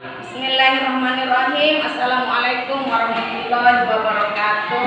Bismillahirrahmanirrahim. Assalamualaikum warahmatullahi wabarakatuh.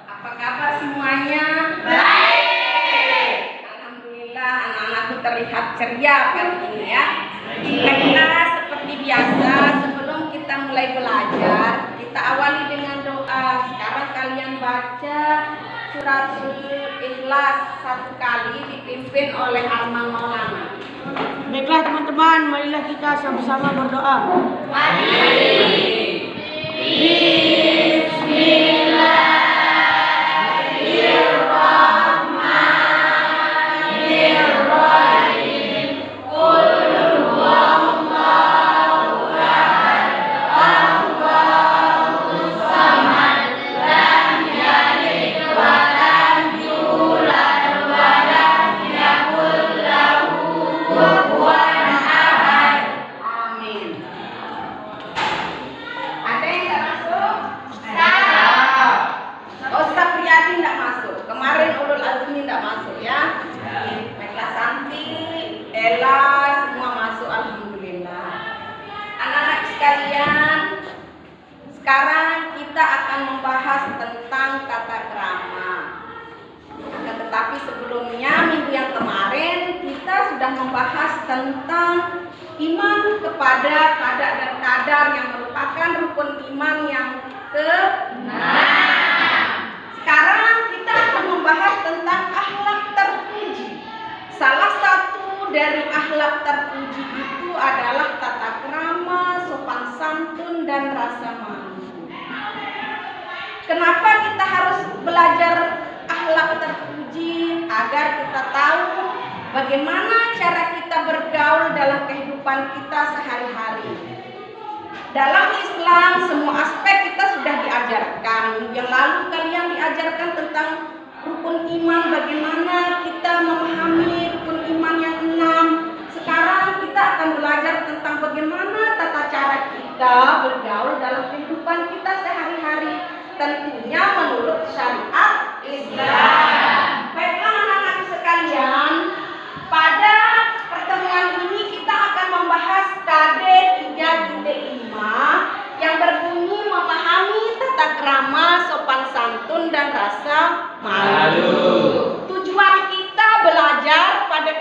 Apa kabar semuanya? Baik. Alhamdulillah, anak-anakku terlihat ceria kali ini ya. Baiklah, seperti biasa sebelum kita mulai belajar, kita awali dengan doa. Sekarang kalian baca surat Ikhlas satu kali dipimpin oleh Arman Maulana. Baiklah teman-teman, marilah kita sama-sama berdoa. Mari. Sekarang kita akan membahas tentang tata krama. Tetapi sebelumnya, minggu yang kemarin kita sudah membahas tentang iman kepada qada dan qadar yang merupakan rukun iman yang ke-6. Sekarang kita akan membahas tentang akhlak terpuji. Salah satu dari akhlak terpuji itu adalah tata krama, sopan santun, dan rasa malu. Kenapa kita harus belajar akhlak terpuji? Agar kita tahu bagaimana cara kita bergaul dalam kehidupan kita sehari-hari. Dalam Islam semua aspek kita sudah diajarkan. Yang lalu kalian diajarkan tentang rukun iman, bagaimana kita memahami rukun iman yang 6. Sekarang kita akan belajar tentang bagaimana tata cara kita bergaul dalam kehidupan kita sehari-hari, tentunya menurut syariat Islam. Baiklah anak-anak sekalian, pada pertemuan ini kita akan membahas KD 3.5 yang berbunyi memahami tata krama, sopan santun, dan rasa malu. Tujuan kita belajar pada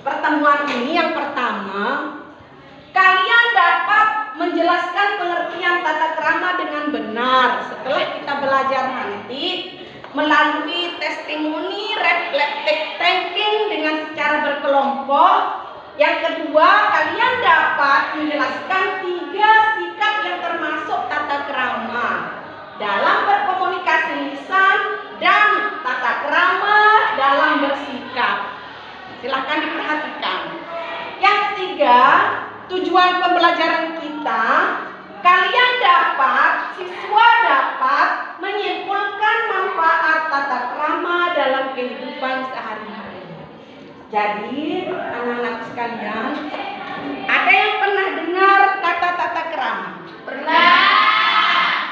pertemuan ini yang pertama, kalian dapat menjelaskan pengertian tata krama dengan benar. Setelah kita belajar nanti melalui testimoni reflective thinking dengan secara berkelompok. Yang kedua, kalian dapat menjelaskan 3 sikap yang termasuk tata krama dalam berkomunikasi lisan dan tata krama dalam bersikap. Silahkan diperhatikan. Yang ketiga, tujuan pembelajaran kita, kalian dapat, siswa dapat menyimpulkan manfaat tata krama dalam kehidupan sehari-hari. Jadi, anak-anak sekalian, ada yang pernah dengar kata tata krama? Pernah.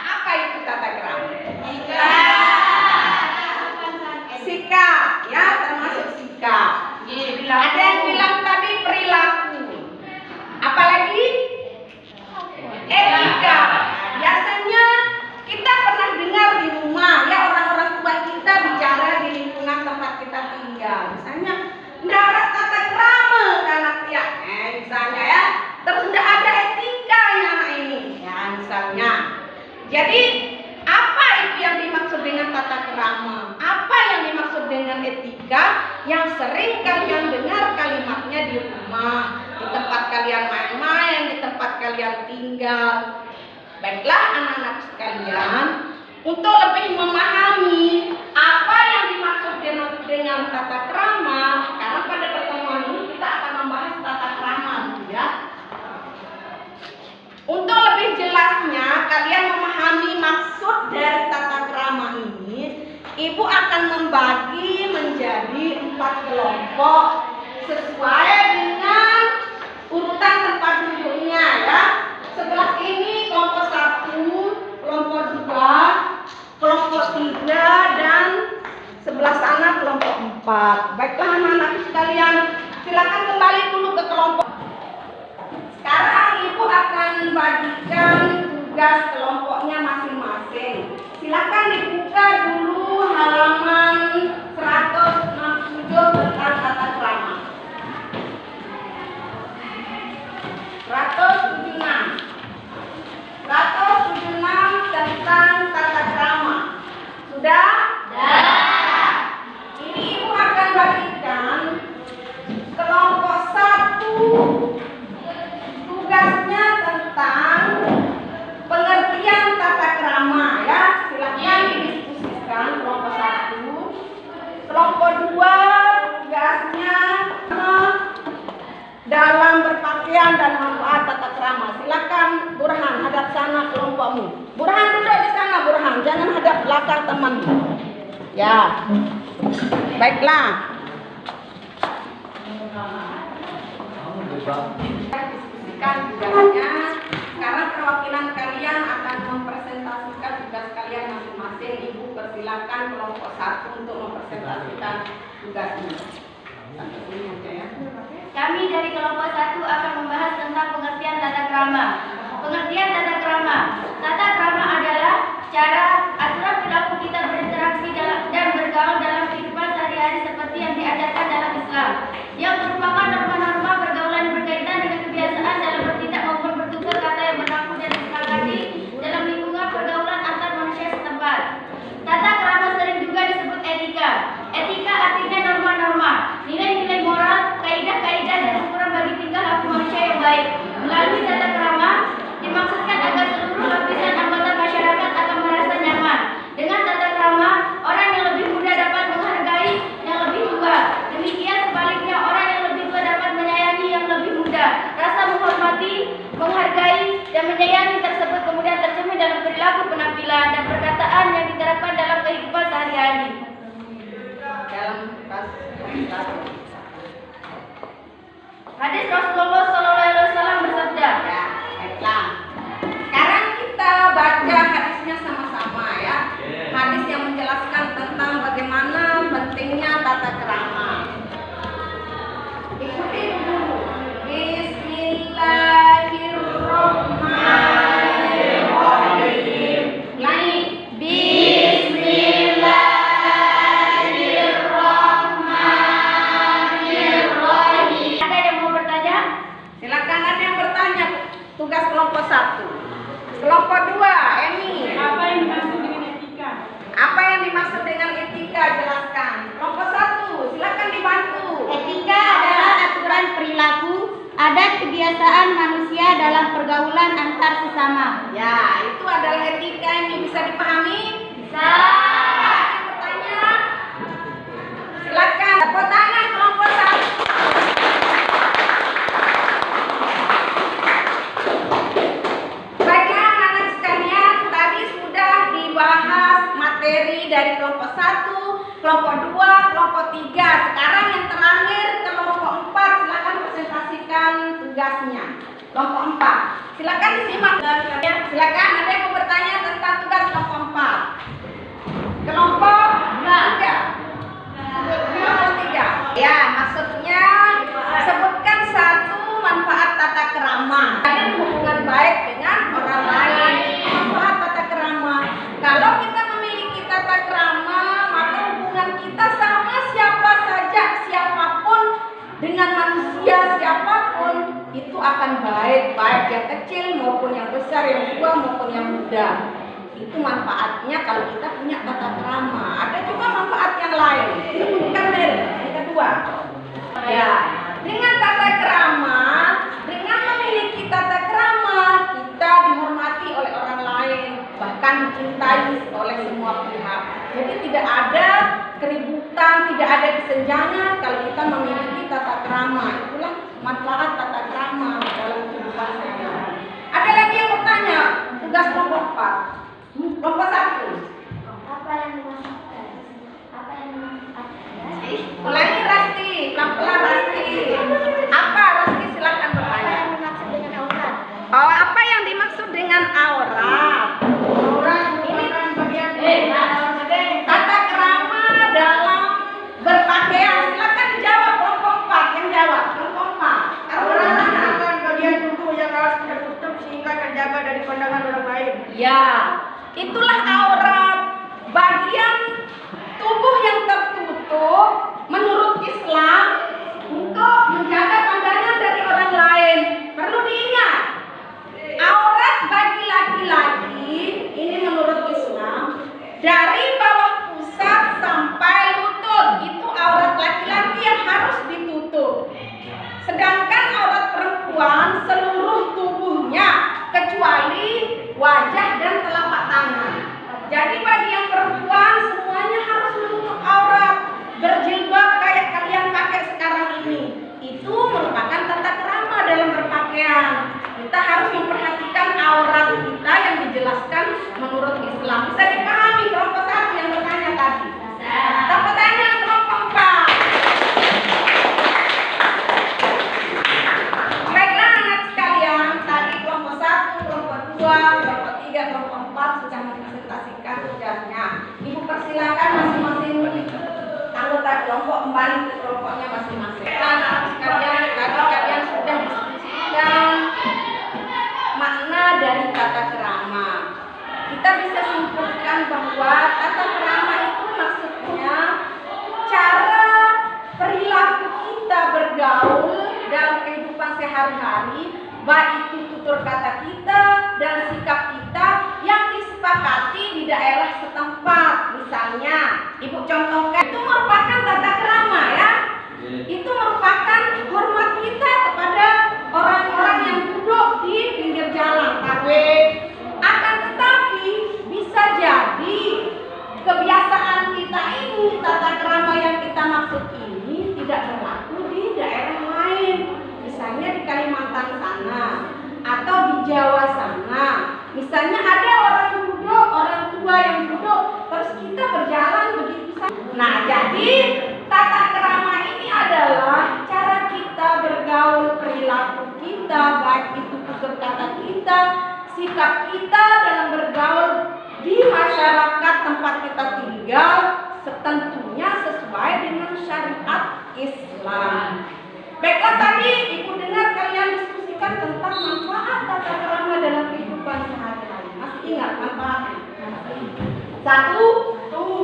Apa itu tata krama? Sikap, ya, termasuk sikap. Ada yang bilang tadi perilaku. Apalagi etika. Biasanya kita pernah dengar di rumah ya, orang-orang tua kita bicara di lingkungan tempat kita tinggal. Misalnya nggak ada tata krama anak ya, misalnya ya. Terus nggak ada etikanya anak ini, ya misalnya. Jadi apa itu yang dimaksud dengan tata krama? Apa yang dimaksud dengan etika yang sering kalian dengar kalimatnya di rumah, di tempat kalian main-main, di tempat kalian tinggal? Baiklah anak-anak sekalian, untuk lebih memahami apa yang dimaksud dengan tata krama, karena pada pertemuan ini kita akan membahas tata krama, ya. Untuk lebih jelasnya, kalian memahami maksud dari tata krama ini, Ibu akan membagi menjadi 4 kelompok sesuai dengan urutan tempat duduknya, ya. Sebelah ini kelompok 1, kelompok 2, kelompok 3, dan sebelah sana kelompok 4. Baiklah anak-anak sekalian, silakan kembali dulu ke kelompok. Sekarang ibu akan bagikan tugas kelompoknya masing-masing. Silakan dibuka dulu halaman 167 tentang tata krama. 176 tentang tata krama. Sudah? Ini ibu akan bagikan kelompok 1 tugasnya tentang pengertian tata krama ya. Silakan didiskusikan kelompok 1. Kelompok 2 tugasnya dalam berpakaian dan manfaat tata krama. Silakan Burhan hadap sana kelompokmu. Burhan duduk di sana Burhan, jangan hadap belakang teman. Ya. Baiklah. Diskusikan tugasnya. Sekarang perwakilan kalian akan mempresentasikan tugas kalian masing-masing. Ibu persilakan kelompok 1 untuk mempresentasikan tugasnya. Kami dari kelompok 1 akan membahas tentang pengertian tata krama. Pengertian tata krama. Tata krama adalah cara aturan perilaku kita berinteraksi dan bergaul dalam kehidupan sehari-hari seperti yang diajarkan dalam Islam, yang merupakan norma-norma pergaulan berkaitan dengan kebiasaan dalam bertindak maupun bertutur kata yang berlaku dan disepakati dalam lingkungan pergaulan antar manusia setempat. Tata krama sering juga disebut etika. Etika artinya norma-norma, nilai-nilai moral, kaidah-kaidah dan ukuran bagi tingkah laku manusia yang baik. Melalui tata krama dimaksudkan agar seluruh lapisan anggota masyarakat akan merasa nyaman. Dengan tata krama, orang yang lebih muda dapat menghargai yang lebih tua. Demikian sebaliknya, orang yang lebih tua dapat menyayangi yang lebih muda. Rasa menghormati, menghargai, dan menyayangi tersebut kemudian tercermin dalam perilaku, penampilan, dan perkataan yang diterapkan dalam kehidupan sehari-hari. Hadis Rasulullah SAW bersabda. Ya, baiklah. Sekarang kita baca hadisnya sama-sama ya. Hadis yang menjelaskan tentang bagaimana pentingnya tata krama. Ikuti dulu. Bismillahirrahmanirrahim. Ulangi. Bismillahirrahmanirrahim. Ada yang mau bertanya? Silakan, ada yang bertanya. Tugas kelompok 1. Kelompok 2, Emi. Apa yang dimaksud dengan etika? Apa yang dimaksud dengan etika? Jelaskan. Kelompok 1, silakan dibantu. Etika adalah aturan perilaku, adat kebiasaan manusia dalam pergaulan antar sesama. Ya, itu adalah etika yang bisa dipahami. Bisa. Ada yang bertanya? Silakan. Tepuk tangan kelompok 1. Baiklah anak-anak sekalian, tadi sudah dibahas materi dari kelompok 1, kelompok 2, kelompok 3. Sekarang yang terakhir kelompok 4, silakan presentasikan tugasnya. Kelompok 4. Silakan disimak. Silakan, ada yang mau bertanya tentang tugas kelompok 4. Kelompok 3. Kelompok 3. Ya, maksudnya sebutkan satu manfaat tata krama dan hubungan baik dengan orang lain. Manfaat tata krama. Kalau kita memiliki tata krama, maka hubungan kita sama siapa saja, siapapun, dengan manusia siapapun itu akan baik, baik yang kecil maupun yang besar, yang tua maupun yang muda. Itu manfaatnya kalau kita punya tata krama. Ada juga manfaat yang lain. Sebutkan dari yang kedua. Ya, dengan tata krama, dengan memiliki tata krama, kita dihormati oleh orang lain, bahkan dicintai oleh semua pihak. Jadi tidak ada keributan, tidak ada kesenjangan kalau kita memiliki tata krama. Itulah manfaat tata krama dalam kehidupan sehari-hari. Ada lagi yang bertanya, tugas kelompok 4. Kelompok 1. Apa yang dimaksudkan? Apa yang dimaksudkan? Ulangi Rasti, pelan-pelan Rasti. Apa Rasti, silakan Apa bertanya. yang dimaksud dengan aurat? Oh, apa yang dimaksud dengan aurat? Aurat ini bagian tata krama dalam Dari bawah pusat sampai lutut itu aurat laki-laki yang harus ditutup. Sedangkan aurat perempuan seluruh tubuhnya kecuali wajah dan telapak tangan. Jadi bagi yang perempuan semuanya harus menutup aurat, berjilbab kayak kalian pakai sekarang ini. Itu merupakan tata krama dalam berpakaian. Kita harus memperhatikan aurat kita yang dijelaskan menurut Islam. Bisa dipahami kelompok 1 yang bertanya tadi? Kelompok tanya kelompok 4. Baiklah anak sekalian, tadi kelompok 1, kelompok 2, kelompok 3, kelompok 4 sudah mempresentasikan tugasnya. Ibu persilakan masing-masing anggota kelompok kembali ke kelompoknya masing-masing. Anak sekalian, tadi kalian sudah diskusikan makna dari tata krama. Kita bisa simpulkan bahwa tata krama itu maksudnya cara perilaku kita bergaul dalam kehidupan sehari-hari, baik itu tutur kata kita dan sikap kita yang disepakati di daerah setempat. Misalnya, Ibu contohkan, itu merupakan tata krama ya. Itu merupakan hormat kita kepada orang-orang yang duduk di pinggir jalan, akan tetapi bisa jadi kebiasaan kita ini, tata krama yang kita maksud ini tidak berlaku di daerah lain. Misalnya di Kalimantan sana atau di Jawa sana. Misalnya ada orang duduk, orang tua yang duduk, terus kita berjalan begitu saja. Nah, jadi tata krama ini adalah cara kita bergaul, perilaku kita, baik itu tutur kata kita, sikap kita dalam bergaul di masyarakat tempat kita tinggal, tentunya sesuai dengan syariat Islam. Baiklah, tadi Ibu dengar kalian diskusikan tentang manfaat tata krama dalam kehidupan sehari-hari. Masih ingat manfaatnya? 1, 2,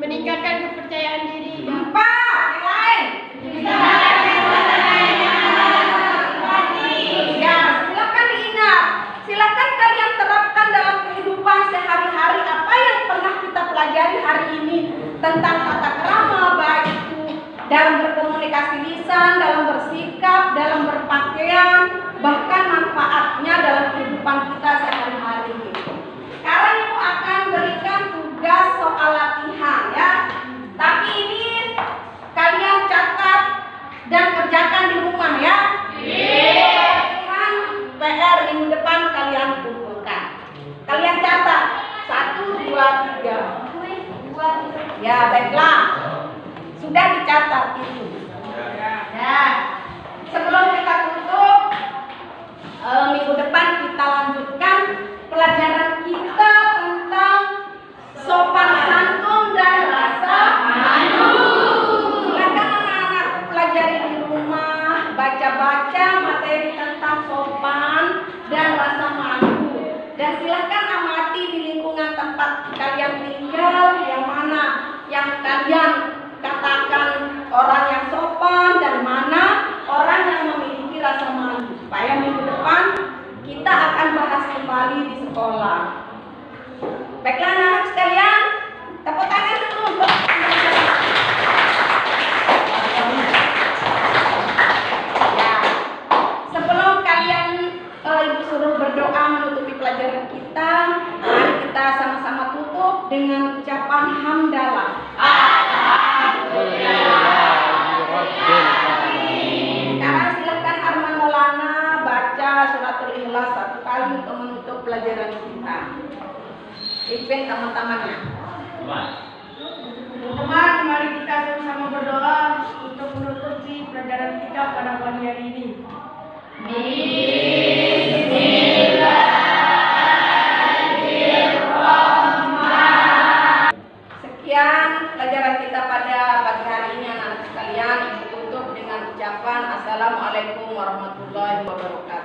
Meningkatkan kepercayaan diri. 4, yang lain. Ya, silakan diingat. Silakan kalian terapkan dalam kehidupan sehari-hari apa yang pernah kita pelajari hari ini tentang tata krama, baik itu dalam berkomunikasi lisan, dalam bersikap, dalam berpakaian, bahkan manfaatnya dalam kehidupan kita sehari-hari. Sekarang Ibu akan berikan tugas soal latihan ya. Tapi ini kalian catat dan kerjakan di rumah ya. Latihan PR minggu depan kalian kumpulkan. Kalian catat 1, 2, 3. Ya, baiklah. Sudah dicatat itu. Nah, sebelum kita tutup, minggu depan kita lanjutkan pelajaran kita tentang sopan santun dan rasa malu. Silakan anak-anak pelajari di rumah, baca-baca materi tentang sopan dan rasa malu. Dan silakan amati di lingkungan tempat kalian tinggal yang mana yang kalian katakan orang yang sopan dan mana orang yang memiliki rasa malu. Supaya minggu depan kita akan bahas kembali di sekolah. Baiklah anak-anak sekalian, tepuk tangan dulu untuk ya. Sebelum kalian Ibu suruh berdoa menutupi pelajaran kita, mari kita sama-sama tutup dengan ucapan hamdalah. Sekarang silakan Arman Maulana baca suratul Ikhlas 1 kali untuk menutup pelajaran kita. Pimpin teman-temannya. Teman-teman, mari kita sama-sama berdoa untuk menutupi pelajaran kita pada pagi hari ini. Sekian pelajaran kita pada pagi hari ini anak-anak sekalian. Ibu tutup dengan ucapan Assalamualaikum warahmatullahi wabarakatuh.